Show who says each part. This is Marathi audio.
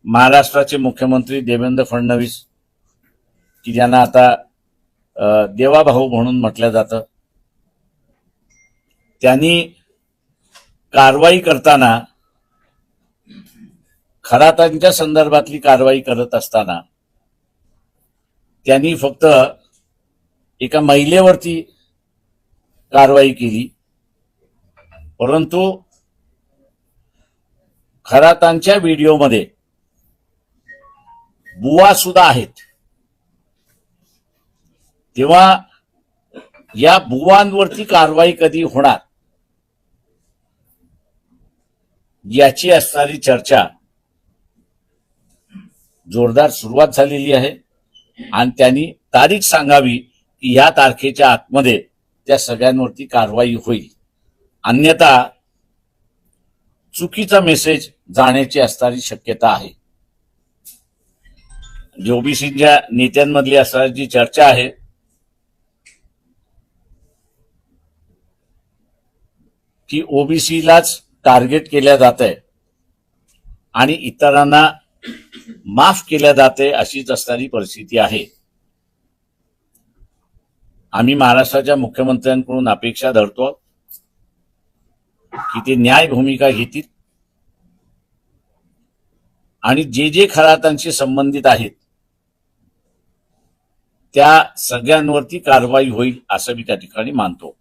Speaker 1: महाराष्ट्राचे मुख्यमंत्री देवेंद्र फडणवीस, की ज्यांना आता देवाभाऊ म्हणून म्हटलं जातं, त्यांनी कारवाई करताना खरातांच्या संदर्भातली कारवाई करत असताना त्यांनी फक्त एका महिलेवरती कारवाई केली, परंतु खरातांच्या व्हिडिओमध्ये बुवा सुद्धा आहेत. तेव्हा या बुवांवरती कारवाई कधी होणार याची असणारी चर्चा जोरदार सुरुवात झालेली आहे आणि त्यांनी तारीख सांगावी की या तारखेच्या आतमध्ये त्या सगळ्यांवरती कारवाई होईल, अन्यथा चुकीचा मेसेज जाण्याची असणारी शक्यता आहे. ओबीसीच्या नेत्यांमधली असणारी जी चर्चा आहे की ओबीसीलाच टार्गेट केल्या जात आहे आणि इतरांना माफ केल्या जाते अशीच असणारी परिस्थिती आहे. आम्ही महाराष्ट्राच्या मुख्यमंत्र्यांकडून अपेक्षा धरतो की ते न्याय भूमिका घेतील आणि जे जे खरातांशी संबंधित आहेत त्या सगळ्यांवरती कारवाई होईल असं मी त्या ठिकाणी मानतो.